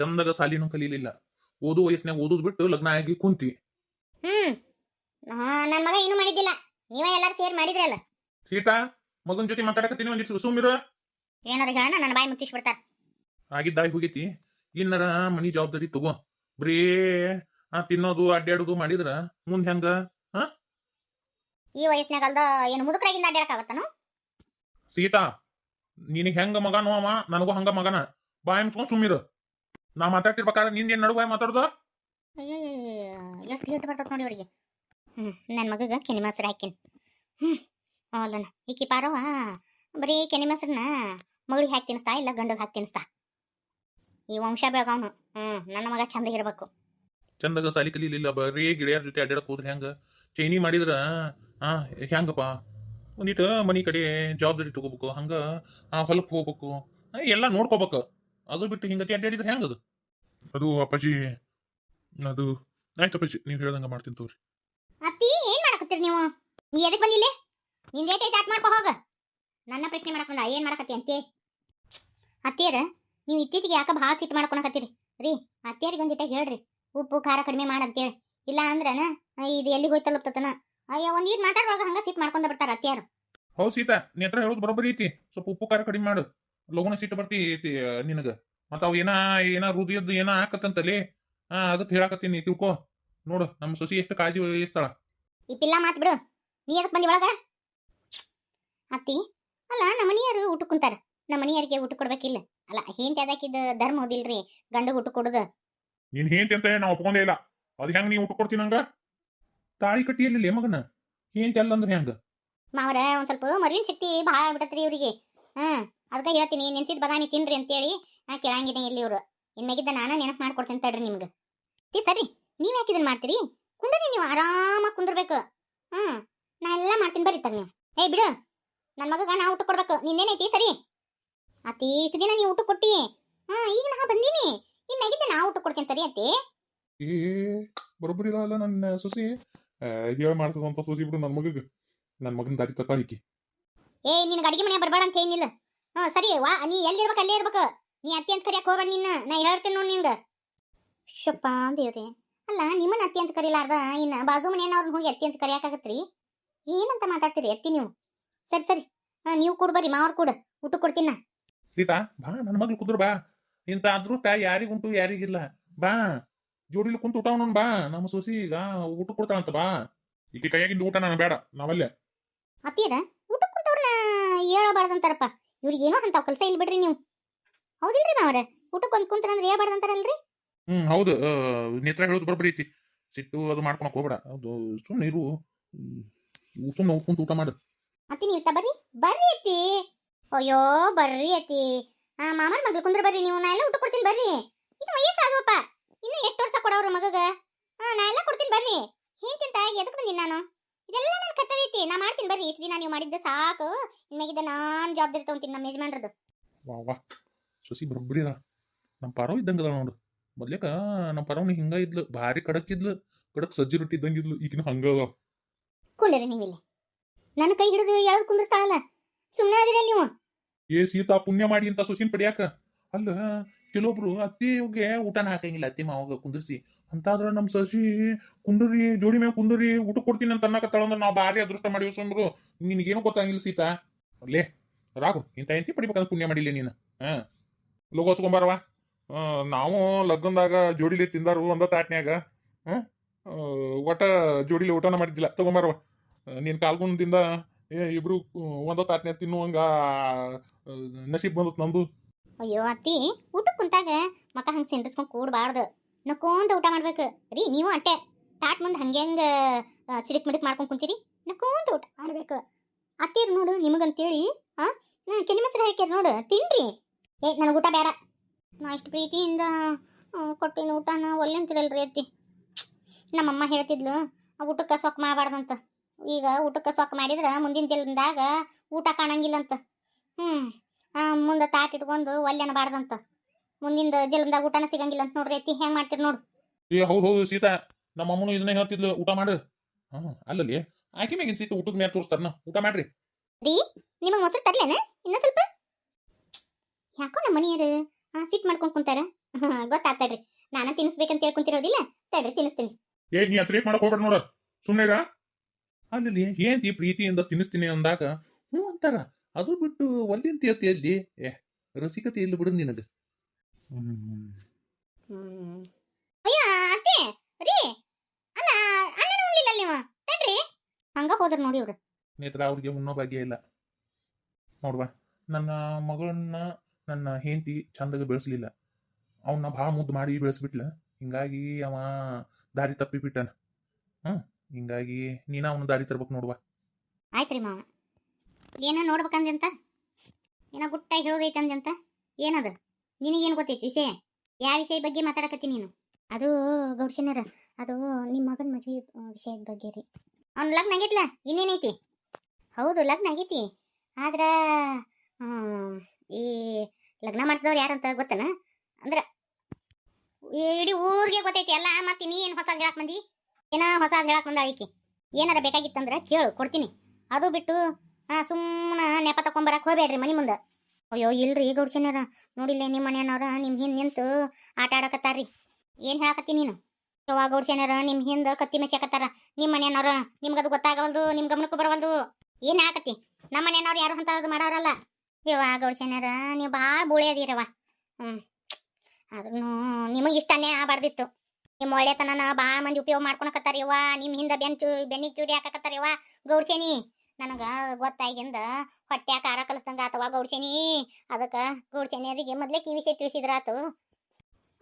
ಚಂದಾಗ ಸಾಲಿನೂ ಕಲೀಲಿಲ್ಲ. ಓದು ವಯಸ್ಸಿನಾಗ ಓದೋದು ಬಿಟ್ಟು ಲಗ್ನ ಆಗಿ ಕುಂತಿ. ನನ್ನ ಮಗ ಏನು ಮಾಡಿದ್ದಿಲ್ಲ, ನೀವ ಎಲ್ಲಾರು ಸೇರ್ ಮಾಡಿದ್ರಲ್ಲ. ಸೀತಾ, ಮಗನ ಜೊತೆ ಮಾತಾಡಕತ್ತೀನಿ, ಒಂದಿಟ್ಟು ಸುಮ್ಮಿರು. ಏನಾರ ಹೇಳೋಣ ನನ್ನ ಬಾಯಿ ಮುಚ್ಚಿಸ್ಬಿಡ್ತಾರ. ಆಗಿದ್ದಾಗಿ ಹೋಗೈತಿ. ಇನ್ನರ ಮನಿ ಜವಾಬ್ದಾರಿ ತಗೋ. ಬರೀ ತಿನ್ನೋದು ಅಡ್ಡಾಡೋದು ಮಾಡಿದ್ರ ಮುಂದೆ ಹೆಂಗ? ಈ ವಯಸ್ಸಿನಾಗ ಅಲ್ದ ಏನು ಮುದುಕರಾಗಿಂದ ಅಡ್ಡಾಡಕ್ಕಾಗತ್ತಾನು? ಸೀತಾ, ನಿನಗೆ ಹೆಂಗ ಮಗನೋ ಅವ, ನನಗೂ ಹಂಗ ಮಗನ. ಬಾಯಿ ಮುಚ್ಕೊಂಡು ಸುಮ್ಮಿರು. ನಾ ಮಾತಾಡ್ತಿರ್ಬೇಕಾದ್ರೆ ನಿಂದ ಏನ್ ನಡು ಬಾಯಿ ಮಾತಾಡ್ದ? ಎಷ್ಟು ಹೇಟ್ ಬರ್ತದ ನೋಡಿ ಅವ್ರಿಗೆ. ನನ್ನ ಮಗಗ ಕೆನೆ ಮೊಸರು ಹಾಕಿನ್. ಅವಲ್ಲನ ಈಕಿ ಪಾರವ ಬರೀ ಕೆನೆ ಮೊಸರನ್ನ ಮಗಳಿಗೆ ಹಾಕಿ ತಿನ್ನಿಸ್ತಾ ಇಲ್ಲ ಗಂಡಗೆ ಹಾಕಿ ತಿನ್ನಿಸ್ತಾ. ಈ ವಂಶ ಬೆಳಗಾವ್ನು. ನನ್ನ ಮಗ ಚಂದ ಇರ್ಬೇಕು. ಚಂದಾಗ ಸಾಲಿ ಕಲೀಲಿಲ್ಲ, ಬರೀ ಗಿಳಿಯರ ಜೊತೆ ಅಡ್ಡಾಡಕ್ ಹೋದ್ರೆ ಹೆಂಗ? ಚೈನಿ ಮಾಡಿದ್ರ ಹೆಂಗಪ್ಪ? ಒಂದಿಟ್ಟು ಮನಿ ಕಡೆ ಜವಾಬ್ದಾರಿ ತಗೋಬೇಕು, ಹಂಗ ಹೊಲಕ್ಕೆ ಹೋಗ್ಬೇಕು, ಎಲ್ಲ ನೋಡ್ಕೋಬೇಕು. ಅದು ಬಿಟ್ಟು ಹಿಂಗತಿ ಅಡ್ಡಾಡಿದ್ರೆ ಹೆಂಗದು? ಅದು ಅಪ್ಪಾಜಿ, ಅದು ಆಯ್ತು ಅಪ್ಪಾಜಿ, ನೀವು ಹೇಳ್ದಂಗ ಮಾಡ್ತೀನಿ ತೋರಿ. ಅತ್ತಿ ಏನ್ ಮಾಡಕತ್ತೀರಿ ನೀವು? ನೀ ಎದಕ್ ಬಂದಿಲ್ಲ? ನಿಂದ ಏಟೈತೆ ಆಟ ಮಾಡ್ಕೊ ಹೋಗ. ನನ್ನ ಪ್ರಶ್ನೆ ಮಾಡಕ್ ಬಂದ ಏನ್ ಮಾಡಕತ್ತಿ ಅಂತೆ? ಅತ್ತಿಯರ ನೀವು ಇತ್ತೀಚೆಗೆ ಯಾಕ ಭಾಳ ಸಿಟ್ಟು ಮಾಡ್ಕೊಳಕತ್ತೀರಿ ರೀ? ಅತ್ತಿಯರಿಗೆ ಒಂದಿಟ್ಟ ಹೇಳ್ರಿ ಉಪ್ಪು ಖಾರ ಕಡಿಮೆ ಮಾಡಂತೇಳಿ. ಇಲ್ಲ ಅಂದ್ರನ ಇದು ಎಲ್ಲಿ ಹೋಯ್ತಲ್ಲತ್ತನ ಅಯ್ಯ ಒಂದ್ ಈಟ್ ಮಾತಾಡೋವಾಗ ಹಂಗ ಸಿಟ್ಟು ಮಾಡ್ಕೊಂಡ ಬಿಡ್ತಾರ ಅತ್ತಿಯಾರು. ಹೌದು ಸೀತಾ, ನೀ ಹತ್ರ ಹೇಳೋದು ಬರೋಬ್ಬರಿ ಐತಿ. ಸ್ವಲ್ಪ ಉಪ್ಪು ಖಾರ ಕಡಿಮೆ ಮಾಡು, ಲಗುನ ಸಿಟ್ಟು ಬರ್ತೈತಿ ನಿನಗ. ಮತ್ತ ಅವ್ ಏನ ಹೃದಯದ್ದು ಏನ ಹಾಕತ್ತಂತಲ್ಲಿ, ಅದಕ್ಕೆ ಹೇಳಾಕತ್ತೀನಿ ತಿಳ್ಕೊ. ನೋಡು ನಮ್ಮ ಸೊಸಿ ಎಷ್ಟು ಕಾಳಜಿ ವಹಿಸ್ತಾಳ. ಈ ಪಿಲ್ಲ ಮಾತ್ ಬಿಡು. ನೀ ಎದಕ್ ಬಂದಿ ಒಳಗ? ಅತ್ತಿ ಅಲ್ಲ, ನಮ್ಮನಿಯರು ಊಟ ಕುಂತಾರ, ನಮ್ಮನಿಯರಿಗೆ ಊಟ ಕೊಡ್ಬೇಕಿಲ್ಲ? ಅಲ್ಲ ಹೆಂಡತಿ ಅದಕ್ಕಿದ ಧರ್ಮ ಓದಿಲ್ರಿ ಗಂಡಗ ಊಟ ಕೊಡುದ. ನೀನ್ ಹೆಂಡತಿ ಅಂತ ನಾ ಒಪ್ಕೊಂಡೇ ಇಲ್ಲ. ಅದ್ ಹೆಂಗ್ ನೀ ಊಟ ಕೊಡ್ತೀನಿ ನಂಗ? ತಾಳಿ ಕಟ್ಟಿಯಲ್ಲಿ ಮಗನ ಹೆಂಡತಿ ಅಲ್ಲ ಅಂದ್ರೆ ಹೆಂಗ? ಮಾವರ ಒಂದ್ ಸ್ವಲ್ಪ ಮರುವಿನ ಶಕ್ತಿ ಭಾಳ ಬಿಡತ್ರಿ ಇವ್ರಿಗೆ. ಅದಕ್ಕೆ ಹೇಳ್ತೀನಿ ನೆನ್ಸಿದ್ ಬದಾಮಿ ತಿನ್ರಿ ಅಂತೇಳಿ ಕೇಳಂಗಿನೇ ಇಲ್ಲಿ ಇವ್ರು. ಇನ್ಮೇಗಿದ್ದ ನಾನ ನೆನಪು ಮಾಡ್ಕೊಡ್ತೀನಿ ತಡ್ರಿ ನಿಮ್ಗೆ. ಸರಿ, ನೀವ್ ಯಾಕೆ ಇದನ್ನ ಮಾಡ್ತೀರಿ? ಕುಂಡ್ರಿ, ನೀವು ಆರಾಮಾಗಿ ಕುಂದಿರ್ಬೇಕು. ನಾ ಎಲ್ಲ ಮಾಡ್ತೀನಿ ಬರ್ರಿ ತಗ ನೀವು. ಬಿಡು, ನನ್ನ ಮಗಗ ನಾ ಊಟ ಕೊಡ್ಬೇಕು. ನಿನ್ನೇನೈತಿ ಸರಿ? ಅತಿ ಇಷ್ಟು ದಿನ ನೀವು ಊಟ ಕೊಟ್ಟಿ, ಈಗ ನಾ ಬಂದೀನಿ, ಇನ್ನಾಗಿದ್ದ ನಾ ಊಟ ಕೊಡ್ತೀನಿ ಸರಿ ಅತ್ತಿ? ಬರೋಬ್ಬರಿ ಅಲ್ಲ ನನ್ನ ಸೊಸಿ. ಹೇಳ ಮಾಡ್ತದಂತ ಸೊಸಿ ಬಿಡು. ನನ್ನ ಮಗನ ದಾರಿ ತಕ್ಕಾಳಿಕಿ. ನಿನ್ ಅಡಿಗೆ ಮನೆ ಬರ್ಬೇಡ ಅಂತ ಏನಿಲ್ಲ. ಸರಿ ವಾ, ನೀ ಎಲ್ಲಿರ್ಬೇಕು ಅಲ್ಲೇ ಇರ್ಬೇಕು. ನೀ ಅತ್ತಿ ಅಂತ ಕರಿಯಕ್ ಹೋಗ್ಬೇಡ ನಿನ್ನ. ನಾ ಹೇಳ್ತೇನೆ ನೋಡಿ ನಿಂಗ. ಶಪ್ಪ ದೇವ್ರಿ, ಅಲ್ಲ ನಿಮ್ಮನ್ನ ಅತ್ತಿ ಅಂತ ಕರಿಲಾರ್ದ ಇನ್ನ ಬಾಜು ಮನೆಯವ್ರನ್ನ ಹೋಗಿ ಅತ್ತಿ ಅಂತ ಕರಿಯಾಕಾಗತ್ರಿ? ಏನಂತ ಮಾತಾಡ್ತೀರಿ ಅತ್ತಿ ನೀವು? ಸರಿ ಸರಿ, ನೀವು ಕೂಡ ಬರ್ರಿ, ಮಾವ್ರ ಕೂಡ ಊಟ ಕೊಡ್ತೀನ. ಸೀತಾ ಬಾ, ನನ್ನ ಮಗ್ಳು ಕುದ್ರ ಬಾ. ಇಂತ ಅದೃಷ್ಟ ಯಾರಿಗುಂಟು ಯಾರಿಗಿಲ್ಲ. ಬಾ, ಜೋಡಿಲಿ ಕುಂತ ಊಟ ಮಾಡೋಣ ಬಾ. ನಮ್ಮ ಸೊಸಿ ಈಗ ಊಟ ಕೊಡ್ತಾಳಂತ ಬಾ. ಈಕೆ ಕೈಯಾಗಿಂದ ಊಟ ನಾನು ಬೇಡ, ನಾವಲ್ಲೇ. ಅತ್ತಿಯರ ಊಟ ಕುಂತವ್ರನ್ನ ಹೇಳಬಾರ್ದಂತಾರಪ್ಪ. ಇವ್ರಿಗೆ ಏನೋ ಅಂತಾವ್ ಕೆಲಸ ಇಲ್ಲಿ ಬಿಡ್ರಿ ನೀವು. ಹೌದಿಲ್ರಿ ಮಾವ್ರ? ಊಟಕ್ಕೆ ಒಂದ್ ಕುಂತಾರಂದ್ರೆ ಹೇಳ್ಬಾರ್ದಂತಾರಲ್ರಿ? ಹೌದು. ನೇತ್ರ ಹೇಳೋದು ಬರೋಬ್ಬರಿ ಐತಿ. ಸಿಟ್ಟು ಅದು ಮಾಡ್ಕೊಳಕ್ ಹೋಗ್ಬೇಡ. ಹೌದು, ಸುಮ್ಮನೆ ಇರು. ಸುಮ್ಮನೆ ಕುಂತ ಊಟ ಮಾಡು. ಅತ್ತಿ ನೀವು ಬರ್ರಿ ಬರ್ರಿ ಅತ್ತಿ. ಅಯ್ಯೋ ಬರ್ರಿ ಅತ್ತಿ. ಮಾಮನ ಮಗ್ಳು ಕುಂದ್ರ ಬರ್ರಿ ನೀವು. ನಾ ಎಲ್ಲ ಊಟ ಕೊಡ್ತೀನಿ ಬರ್ರಿ. ಇನ್ನು ವಯಸ್ಸಾದವಪ್ಪ, ಇನ್ನು ಎಷ್ಟು ವರ್ಷ ಕೊಡವ್ರ ಮಗಗ? ನಾ ಎಲ್ಲ ಕೊಡ್ತೀನಿ ಬರ್ರಿ. ಹೇಂತಿಂತ ಎದಕ್ ಬಂದಿನಿ ನಾನು? ಇದೆಲ್ಲ ನನ್ನ ಕರ್ತವ್ಯ ಐತಿ, ನಾ ಮಾಡ್ತೀನಿ ಬರ್ರಿ. ಇಷ್ಟು ದಿನ ನೀವು ಮಾಡಿದ್ದ ಸಾಕು, ಇನ್ಮೇಗಿದ್ದ ನಾನ್ ಜವಾಬ್ದಾರಿ ತಗೊಂತೀನಿ ನಮ್ಮ ಯಜಮಾನ್ರದ್ದು. ವಾ ಸೊಸಿ ಬರೋಬ್ಬರಿ ಅದ. ನಮ್ಮ ಪಾರವ್ ಇದ್ದಂಗ ಅದ ನೋಡು. ಮೊದ್ಲೇಕ ನಮ್ಮ ಪಾರವ್ನ ಹಿಂಗ ಇದ್ಲು, ಭಾರಿ ಕಡಕ್ ಇದ್ಲು. ಕಡಕ್ ಸಜ್ಜಿ ರೊಟ್ಟಿ ಇದ್ದಂಗಿದ್ಲು. ಈಗಿನ ಹಂಗ ಅದ. ಕುಂಡ್ರಿ ನೀವಿಲ್ಲಿ. ನನ್ನ ಕೈ ಹಿಡಿದು ಯಾವ್ದು ಕುಂದಿರ್ತಾಳಲ್ಲ, ಸುಮ್ಮನೆ ಅದಿರಲ್ಲ ನೀವು. ಸೀತಾ, ಪುಣ್ಯ ಮಾಡಿ ಅಂತ ಸೊಸಿನ ಪಡಿಯಾಕ. ಅಲ್ಲ, ಕೆಲವೊಬ್ರು ಅತ್ತಿಗೆ ಊಟನ ಹಾಕಂಗಿಲ್ಲ, ಅತ್ತಿ ಮಾವಾಗ ಕುಂದಿರ್ಸಿ. ಅಂತಾದ್ರ ನಮ್ ಸಸಿ ಕುಂಡ್ರಿ, ಜೋಡಿ ಮೇಲೆ ಕುಂಡ್ರಿ ಊಟ ಕೊಡ್ತೀನಿ ಅಂತ ಅನ್ನಕತ್ತಾಳ ಅಂದ್ರೆ ನಾವು ಭಾರಿ ಅದೃಷ್ಟ ಮಾಡಿ ಯೋಸಂದ್ರು. ನಿನಗೇನು ಗೊತ್ತಾಗಿಲ್ಲ ಸೀತಾ. ಅಲ್ಲೇ ರಾಗು, ಇಂತ ಎಂತಿ ಪಡಿಬೇಕಂದ್ರೆ ಪುಣ್ಯ ಮಾಡಿಲ್ಲ ನೀನು. ಲೋಗ ಹಚ್ಕೊಂಬಾರವ. ನಾವು ಲಗ್ನದಾಗ ಜೋಡಿಲಿ ತಿಂದಾರು ಒಂದ ತಾಟ್ನ್ಯಾಗ. ಒಟ್ಟ ಜೋಡಿಲಿ ಊಟನ ಮಾಡಿದ್ದಿಲ್ಲ. ತಗೊಂಬಾರವ, ನೀನ್ ಕಾಲ್ಗುಣದಿಂದ ಇಬ್ರು ಒಂದ ತಾಟ್ನ್ಯಾಗ ತಿನ್ನುವಂಗ ನಸೀಬ್ ಬಂದತ್ ನಂದು. ಅಯ್ಯೋ ಅತ್ತಿ, ಊಟಕ್ಕೆ ಕುಂತಾಗ ಮಕ್ಕ ಹಂಗ ಸಿಂಡ್ರಿಸ್ಕೊಂಡ್ ಕೂಡಬಾರ್ದು, ನಕ್ಕೊಂತ ಊಟ ಮಾಡ್ಬೇಕು ರೀ. ನೀವು ಅಟ್ಟೆ ತಾಟ್ ಮುಂದೆ ಹಂಗೆ ಸಿಡಿಕ್ ಮಿಡಿಕ್ ಮಾಡ್ಕೊಂಡ್ ಕುಂತೀರಿ. ನಕ್ಕೊಂತ ಊಟ ಮಾಡ್ಬೇಕು. ಅತ್ತಿರ್ ನೋಡು, ನಿಮಗಂತೇಳಿ ಕೆನೆ ಮೊಸರು ಹಾಕ್ಯಾರ ನೋಡು, ತಿನ್ರಿ. ನನಗೆ ಊಟ ಬೇಡ. ನಾ ಇಷ್ಟು ಪ್ರೀತಿಯಿಂದ ಕೊಟ್ಟಿನ ಊಟನ ಒಲ್ಲೆ ಅಂತಿರಲ್ರಿ ಅತ್ತಿ. ನಮ್ಮಮ್ಮ ಹೇಳ್ತಿದ್ಲು ಊಟಕ್ಕೆ ಸೊಕ್ಕ ಮಾಡಬಾರ್ದಂತ. ಈಗ ಊಟಕ್ಕೆ ಸೊಕ್ಕ ಮಾಡಿದ್ರೆ ಮುಂದಿನ ಜನ್ಮದಾಗ ಊಟ ಕಾಣಂಗಿಲ್ಲಂತ. ಮುಂದೆ ತಾಟ್ ಇಟ್ಕೊಂಡು ಒಲ್ಲೆ ಅನ್ನಬಾರ್ದಂತ. ಮುಂದಿನ ಜನ್ಮದಾಗ ಊಟನ ಸಿಗಂಗಿಲ್ಲ ಅಂತ ನೋಡ್ರಿ ಅತ್ತಿ. ಹೆಂಗ್ ಮಾಡ್ತೀರಿ ನೋಡು. ಹೌದು ಸೀತಾ, ನಮ್ಮ ಅಮ್ಮನು ಇದನ್ನೇ ಹೇಳ್ತಿದ್ಲು, ಊಟ ಮಾಡು. ಅಲ್ಲಲ್ಲಿ ಆಕಿ ಮೇಗಿನ ಸೀತಾ ಊಟದ ಮೇಲೆ ತೋರಿಸ್ತಾರ, ಊಟ ಮಾಡ್ರಿ. ರೀ, ನಿಮಗೆ ಮೊಸರು ತರ್ಲೇನ? ಇನ್ನ ಸ್ವಲ್ಪ ಯಾಕೋ ನಮ್ಮ ಮನೆಯರು ಸಿಟ್ ಮಾಡ್ಕೊಂಡ್ ಕುಂತಾರ. ಗೊತ್ತಾಗ್ತಡ್ರಿ. ನಾನು ತಿನ್ಸ್ಬೇಕಂತ ಹೇಳ್ಕೊಂತಿರೋದಿಲ್ಲ. ತಡ್ರಿ ತಿನ್ನಿಸ್ತೀನಿ. ನೀ ಅತ್ ರೇಟ್ ಮಾಡಕ್ ಹೋಗ್ಬೇಡ ನೋಡ, ಸುಮ್ಮನೆ ಅಲ್ಲಿ ಏನ್ತಿ ಪ್ರೀತಿಯಿಂದ ತಿನ್ನಿಸ್ತೀನಿ ಅಂದಾಗ ಹ್ಞೂ ಅಂತಾರ. ಅದು ಬಿಟ್ಟು ಒಲ್ಲಿಂತ ಎಲ್ಲಿ ರಸಿಕತೆ ಇಲ್ಲಿ ಬಿಡು ನಿನಗ. ಅಯ್ಯ ಅತ್ತೆ ರೀ, ಅಲ್ಲ ಅಣ್ಣ ನೋಡ್ಲಿಲ್ಲ ನೀವು. ತಡ್ರಿ ಹಂಗ ಹೋದ್ರ ನೋಡಿ ಇವ್ರು. ನೇತ್ರ ಅವ್ರಿಗೆ ಉಣ್ಣೋ ಭಾಗ್ಯ ಇಲ್ಲ ನೋಡ್ವಾ. ನನ್ನ ಮಗಳನ್ನ ನನ್ನ ಹೆಂಡತಿ ಚಂದಾಗ ಬೆಳೆಸ್ಲಿಲ್ಲ, ಅವನ್ನ ಭಾಳ ಮುದ್ದು ಮಾಡಿ ಬೆಳೆಸ್ಬಿಟ್ಲ. ಹಿಂಗಾಗಿ ಅವ ದಾರಿ ತಪ್ಪಿ ಬಿಟ್ಟನ. ಹಿಂಗಾಗಿ ನೀನ ಅವನ ದಾರಿ ತರ್ಬೇಕು ನೋಡ್ವಾ. ಆಯ್ತ್ರಿ ಮಾವ. ಏನೋ ನೋಡ್ಬೇಕಂದ್ಯಂತ, ಏನೋ ಗುಟ್ಟಾಗಿ ಹೇಳೋದೈತಂದ್ಯಂತ. ಏನದು ನಿನಗೇನು ಗೊತ್ತೈತಿ ವಿಷಯ? ಯಾವ ವಿಷಯ ಬಗ್ಗೆ ಮಾತಾಡಕತ್ತಿ ನೀನು? ಅದು ಗೌಡ್ಶನರ, ಅದು ನಿಮ್ಮ ಮಗನ ಮದುವೆ ವಿಷಯದ ಬಗ್ಗೆ ರೀ. ಅವ್ನ ಲಗ್ನ ಆಗೈತ್ಲ, ಇನ್ನೇನೈತಿ? ಹೌದು ಲಗ್ನ ಆಗೈತಿ. ಆದ್ರ ಈ ಲಗ್ನ ಮಾಡಿಸಿದವ್ರು ಯಾರಂತ ಗೊತ್ತನ? ಅಂದ್ರೆ ಇಡೀ ಊರಿಗೆ ಗೊತ್ತೈತಿ ಎಲ್ಲ. ಮತ್ತೆ ನೀ ಏನು ಹೊಸದ್ ಹೇಳಕ್ ಮಂದಿ? ಏನೋ ಹೊಸದ್ ಹೇಳಕ್ ಬಂದ ಆಳಿಕಿ. ಏನಾರ ಬೇಕಾಗಿತ್ತಂದ್ರೆ ಕೇಳು, ಕೊಡ್ತೀನಿ. ಅದು ಬಿಟ್ಟು ಸುಮ್ಮನೆ ನೆಪ ತಕೊಂಬರಕ್ ಹೋಗ್ಬೇಡ್ರಿ ಮನಿ ಮುಂದೆ. ಅಯ್ಯೋ ಇಲ್ರಿ ಗೌಡ್ಶನರ, ನೋಡಿಲ್ಲ ನಿಮ್ಮ ಮನೆಯವ್ರ ನಿಮ್ಮ ಹಿಂದೆ ನಿಂತು ಆಟ ಆಡಕತ್ತಾರ್ರಿ. ಏನು ಹೇಳಕತ್ತಿ ನೀನು? ಯವ್ವ ಗೌಡ್ಶನರ, ನಿಮ್ಮ ಹಿಂದೆ ಕತ್ತಿ ಮೆಚ್ಚಾಕತ್ತಾರ ನಿಮ್ಮ ಮನೆಯವ್ರ. ನಿಮ್ಗದು ಗೊತ್ತಾಗವಲ್ದು, ನಿಮ್ ಗಮನಕ್ಕೂ ಬರವಲ್ದು. ಏನು ಹೇಳಕತ್ತಿ? ನಮ್ಮ ಮನೆಯವ್ರು ಯಾರು ಅಂತ ಅದು ಮಾಡೋರಲ್ಲ. ಯವ್ವ ಗೌಡ್ಶನರ, ನೀವು ಭಾಳ ಬೋಳಿ ಅದೀರವ. ಆದ್ರೂ ನಿಮಗೆ ಇಷ್ಟನೇ ಆಗಬಾರ್ದಿತ್ತು. ನಿಮ್ಮ ಒಳ್ಳೆತನನ ಭಾಳ ಮಂದಿ ಉಪಯೋಗ ಮಾಡ್ಕೊಳಕತ್ತಾರ ಯವ್ವ. ನಿಮ್ಮ ಹಿಂದೆ ಬೆನ್ನಿಗೆ ಚೂರಿ ಹಾಕಕತ್ತಾರ ಯವ್ವ ಗೌಡ್ಶೇನಿ. ನನಗೆ ಗೊತ್ತಾಗಿಂದ ಹೊಟ್ಟೆ ಖಾರ ಕಲಿಸ್ದಂಗೆ ಆತವ ಗೌಡ್ಶೇನಿ. ಅದಕ್ಕೆ ಗೌಡ್ಶೇನಿಯರಿಗೆ ಮೊದಲೇ ಈ ವಿಷಯ ತಿಳಿಸಿದ್ರಾತು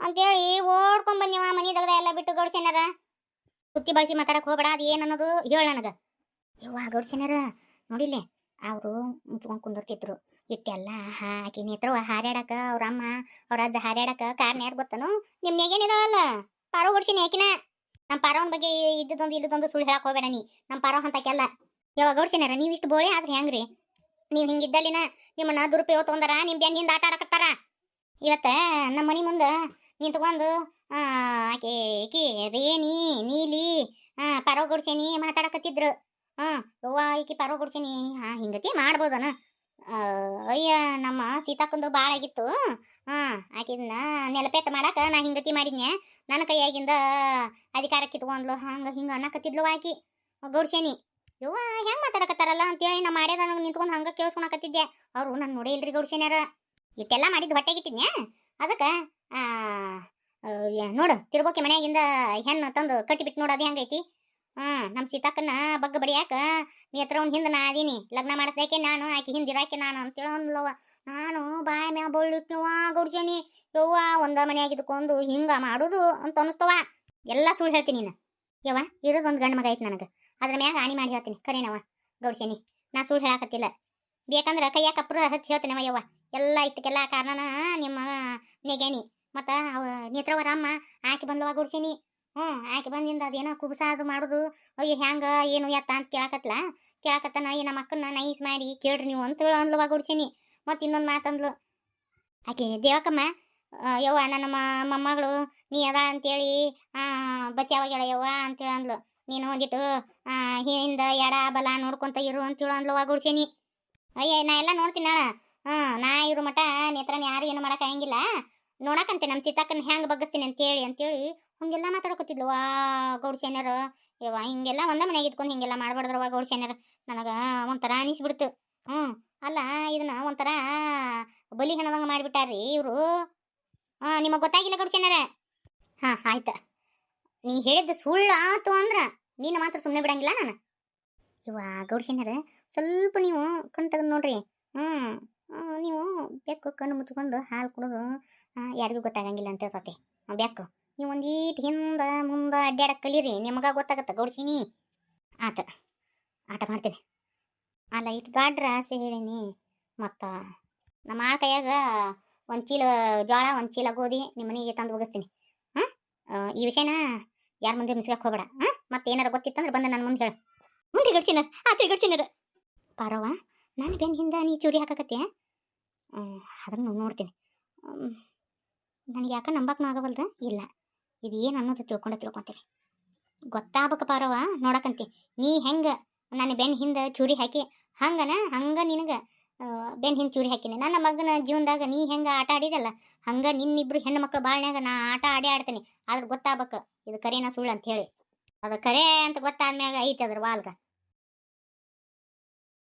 ಅಂತೇಳಿ ಓಡ್ಕೊಂಡ್ ಬಂದಿವ ಮನಿದಾಗ ಎಲ್ಲ ಬಿಟ್ಟು. ಗೌಡ್ಶೇನರ ಸುತ್ತಿ ಬಳಸಿ ಮಾತಾಡಕ್ ಹೋಗ್ಬೇಡ. ಅದು ಏನನ್ನೋದು ಹೇಳ ನನಗೆ. ಯವ್ವ ಗೌಡ್ಶೇನರ ನೋಡಿಲ್ಲೇ, ಅವರು ಮುಚ್ಕೊಂಡು ಕುಂದಿರ್ತಿದ್ರು. ಇಟ್ಟೆಲ್ಲ ಹಾಕಿ ನೇತ್ರ ಹಾರ್ಯಾಡಕ ಅವ್ರ ಅಮ್ಮ ಅವ್ರ ಅಜ್ಜ ಹಾರ್ಯಾಡಕ ಕಾರಣ ಯಾರು ಗೊತ್ತನು? ನಿಮ್ಮ ನೆಗೇನಿದಾಳಲ್ಲ ಪಾರೋ ಗೌಡ್ಶೇನಿ ಆಕಿನ. ನಮ್ಮ ಪಾರವನ ಬಗ್ಗೆ ಇದ್ದದೊಂದು ಇಲ್ಲದೊಂದು ಸುಳ್ಳು ಹೇಳಕ್ ಹೋಗ್ಬೇಡ ನೀ. ನಮ್ಮ ಪಾರವ ಅಂತಕ್ಕೆಲ್ಲ. ಯವ್ವ ಗೌಡ್ಶೇನರ, ನೀವು ಇಷ್ಟು ಬೋಳಿ ಆದ್ರೆ ಹೆಂಗ್ರಿ? ನೀವು ಹಿಂಗಿದ್ದಲ್ಲಿನ ನಿಮ್ಮನ್ನ ದುರುಪಯೋಗ ತಗೊಂಡಾರ, ನಿಮ್ಮ ಬೆನ್ನ ಹಿಂದೆ ಆಟ ಆಡಕತ್ತಾರ. ಇವತ್ತ ನಮ್ಮ ಮನಿ ಮುಂದೆ ನಿಂತ್ಕೊಂಡು ಆಕೆ ಆಕಿ ರೇಣಿ ನೀಲಿ ಪಾರೋ ಗೌಡ್ಶೇನಿ ಮಾತಾಡಕತ್ತಿದ್ರು. ಯವ್ವ ಈಕಿ ಪಾರೋ ಗೌಡ್ಶೇನಿ ಹಿಂಗತಿ ಮಾಡ್ಬೋದನ? ಅಯ್ಯ ನಮ್ಮ ಸೀತಾಕಂದು ಭಾಳ ಆಗಿತ್ತು. ಆಕಿನ ನೆಲಪೆಟ್ಟ ಮಾಡಾಕ ನಾ ಹಿಂಗತಿ ಮಾಡಿದ್ನೆ. ನನ್ನ ಕೈಯಾಗಿಂದ ಅಧಿಕಾರ ಕಿತ್ಕೊಂಡ್ಲು, ಹಂಗ ಹಿಂಗ ಅನ್ನಕತ್ತಿದ್ಲು ಆಕಿ ಗೌಡ್ಶೇನಿ. ಯವ್ವ ಹೆಂಗ್ ಮಾತಾಡಕತ್ತಾರಲ್ಲ ಅಂತೇಳಿ ನಾ ಮಾಡ್ಯದ ನನಗೆ ನಿಂತ್ಕೊಂಡು ಹಂಗ ಕೇಳಿಸ್ಕೊಳಕತ್ತಿದ್ದೆ. ಅವರು ನಾನು ನೋಡೇ ಇಲ್ರಿ ಗೌಡ್ಶೇನ್ಯಾರ. ಇಟ್ಟೆಲ್ಲ ಮಾಡಿದ್ದು ಹೊಟ್ಟೆಗಿಟ್ಟಿದ್ನ್ಯಾ. ಅದಕ್ಕೆ ನೋಡು ತಿರ್ಬೋಕೆ ಮನ್ಯಾಗಿಂದ ಹೆಣ್ಣು ತಂದು ಕಟ್ಟಿಬಿಟ್ಟು ನೋಡು ಅದು ಹೆಂಗೈತಿ. ನಮ್ಮ ಸೀತಾಕನ್ನ ಬಗ್ಗ ಬಡಿಯಾಕ ನೀ ಹತ್ರ ಅವ್ನ ಹಿಂದೆ ನಾ ಅದೀನಿ. ಲಗ್ನ ಮಾಡಿಸ್ದಾಕೆ ನಾನು, ಆಕಿ ಹಿಂದಿರಾಕೆ ನಾನು ಅಂತೇಳಿ ಅಂದ್ಲವ. ನಾನು ಬಾಯ ಮ್ಯಾ ಬಳ್ಳಿಟ್ನವ್ವ ಗೌಡ್ಶೇನಿ. ಯವ್ವ ಒಂದ ಮನೆಯಾಗಿದ್ಕೊಂಡು ಹಿಂಗ ಮಾಡೋದು ಅಂತ ಅನಿಸ್ತವ. ಎಲ್ಲ ಸುಳ್ಳು ಹೇಳ್ತೀನಿ ನೀನು. ಯವ್ವ ಇರೋದೊಂದು ಗಂಡು ಮಗ ಐತಿ ನನಗೆ, ಅದ್ರ ಮ್ಯಾಗ ಆಣಿ ಮಾಡಿ ಹೇಳ್ತೀನಿ ಖರೇನವ ಗೌಡ್ಶೇನಿ. ನಾ ಸುಳ್ಳು ಹೇಳಾಕತ್ತಿಲ್ಲ. ಬೇಕಂದ್ರೆ ಕೈಯಾಗ ಕಪ್ರ ಹಚ್ಚಿ ಹೇಳ್ತೇನವ. ಯವ್ವ ಎಲ್ಲ ಇಷ್ಟಕ್ಕೆಲ್ಲ ಕಾರಣನ ನಿಮ್ಮ ನೆಗೆನಿ ಮತ್ತು ನೇತ್ರವರ ಅಮ್ಮ ಆಕೆ ಬಂದವ ಗೌಡ್ಶೇನಿ. ಆಕೆ ಬಂದಿಂದ ಅದೇನೋ ಕುಬಸ ಅದು ಮಾಡೋದು. ಅಯ್ಯೋ ಹ್ಯಾಂಗ ಏನು ಎತ್ತ ಅಂತ ಕೇಳಕತ್ತನ. ನಮ್ಮ ಅಕ್ಕನ್ನ ನೈಸ್ ಮಾಡಿ ಕೇಳ್ರಿ ನೀವು ಅಂತ ಅಂದ್ಲವ ಗೌಡ್ಶೇನಿ. ಮತ್ತು ಇನ್ನೊಂದು ಮಾತಂದ್ಲು ಆಕೆ ದೇವಕ್ಕಮ್ಮ. ಯವ್ವ ನನ್ನ ಮೊಮ್ಮಗಳು ನೀ ಅದ ಅಂತೇಳಿ ಬಚ್ಚಾವಾಗ್ಯಾಳ ಯವ್ವ ಅಂತೇಳಿ ಅಂದ್ಲು. ನೀನು ಒಂದಿಟ್ಟು ಹಿಂದ ಎಡ ಬಲ ನೋಡ್ಕೊಂತ ಇರು ಅಂತೇಳಿ ಅಂದ್ಲವ ಗೌಡ್ಶೇನಿ. ಅಯ್ಯ ನಾ ಎಲ್ಲ ನೋಡ್ತೀನಾಳ. ನಾ ಇರೋ ಮಠ ನೇತ್ರನ ಯಾರು ಏನು ಮಾಡಕ್ ಆಗಂಗಿಲ್ಲ. ನೋಡಕಂತೆ ನಮ್ಮ ಸೀತಾಕನ್ನ ಹೆಂಗೆ ಬಗ್ಗಿಸ್ತೀನಿ ಅಂತೇಳಿ ಹಂಗೆಲ್ಲ ಮಾತಾಡಕತ್ತಿದ್ಲವ ಗೌಡ್ಶೇನ್ಯರು. ಯವ್ವ ಹಿಂಗೆಲ್ಲ ಒಂದ ಮನೆಯಾಗ ಇದ್ಕೊಂಡು ಹಿಂಗೆಲ್ಲ ಮಾಡ್ಬಾರ್ದ್ರವ ಗೌಡ್ಶೇನ್ಯರು. ನನಗೆ ಒಂಥರ ಅನಿಸ್ಬಿಡ್ತು. ಅಲ್ಲ ಇದನ್ನ ಒಂಥರ ಬಲಿ ಹೆಣದಂಗೆ ಮಾಡಿಬಿಟ್ಟಾರ್ರಿ ಇವರು. ನಿಮಗೆ ಗೊತ್ತಾಗಿಲ್ಲ ಗೌಡ್ಶೇನ್ಯರ? ಆಯ್ತು, ನೀ ಹೇಳಿದ್ದು ಸುಳ್ಳು ಆತು ಅಂದ್ರೆ ನೀನು ಮಾತ್ರ ಸುಮ್ಮನೆ ಬಿಡಂಗಿಲ್ಲ ನಾನು. ಇವ ಗೌಡ್ಶೇನ್ಯರ ಸ್ವಲ್ಪ ನೀವು ಕಣ್ ತೆಗೆದು ನೋಡ್ರಿ. ನೀವು ಬೆಕ್ಕು ಕಣ್ಣು ಮುಚ್ಕೊಂಡು ಹಾಲು ಕುಡಿದು ಯಾರಿಗೂ ಗೊತ್ತಾಗಂಗಿಲ್ಲ ಅಂತ ಹೇಳ್ತತಿ ಬೆಕ್ಕು. ನೀವು ಒಂದೀಟ್ ಹಿಂದೆ ಮುಂದೆ ಅಡ್ಡಾಡಕ್ಕೆ ಕಲೀರಿ, ನಿಮಗೆ ಗೊತ್ತಾಗತ್ತೆ ಗೌಡ್ಶೇನಿ. ಆಟ ಮಾಡ್ತೀನಿ. ಅಲ್ಲ ಇಟ್ಟು ಗಾಡ್ರ ಆಸೆ ಹೇಳೀನಿ. ಮತ್ತು ನಮ್ಮ ಕೈಯಾಗ ಒಂದು ಚೀಲ ಜೋಳ ಒಂದು ಚೀಲ ಗೋಧಿ ನಿಮ್ಮ ಮನೆಗೆ ತಂದು ಒಗಿಸ್ತೀನಿ. ಈ ವಿಷಯನ ಯಾರ ಮುಂದೆ ಮಿಸ್ಗಾಕ್ ಹೋಗ್ಬೇಡ. ಮತ್ತೆ ಏನಾರ ಗೊತ್ತಿತ್ತಂದ್ರೆ ಬಂದು ನನ್ನ ಮುಂದೆ ಹೇಳು. ನೋಡ್ರಿ ಗಡ್ಸಿನರ್ ಆತ್ರಿ ಗಡ್ಸಿನರ್. ಪಾರವ್ವ ನಾನು ಬೆನ್ನ ಹಿಂದೆ ನೀ ಚೂರಿ ಹಾಕಕತ್ತೀಯ. ಅದನ್ನು ನೋಡ್ತೀನಿ. ನನಗೆ ಯಾಕೆ ನಂಬಕ್ಕೂ ಆಗವಲ್ದು. ಇಲ್ಲ ಇದು ಏನು ಅನ್ನೋದು ತಿಳ್ಕೊಂತೀನಿ. ಗೊತ್ತಾಗಬೇಕು ಪಾರವ್ವ ನೋಡಕಂತಿ. ನೀ ಹೆಂಗೆ ನನ್ನ ಬೆನ್ನ ಹಿಂದೆ ಚೂರಿ ಹಾಕಿ ಹಂಗೆ ನಿನಗೆ ಬೆನ್ ಹಿಂದೆ ಚೂರಿ ಹಾಕಿನಿ. ನನ್ನ ಮಗನ ಜೀವನದಾಗ ನೀ ಹೆಂಗೆ ಆಟ ಆಡಿದಲ್ಲ ಹಂಗೆ ನಿನ್ನಿಬ್ರು ಹೆಣ್ಣು ಮಕ್ಳು ಬಾಳ್ನ್ಯಾಗ ನಾ ಆಟ ಆಡ್ತೀನಿ. ಆದ್ರೆ ಗೊತ್ತಾಗ್ಬೇಕು ಇದು ಕರೆನ ಸುಳ್ಳು ಅಂತ ಹೇಳಿ. ಅದು ಕರೆ ಅಂತ ಗೊತ್ತಾದ್ಮ್ಯಾಗ ಐತೆ ಅದ್ರ ವಾಲ್ಗ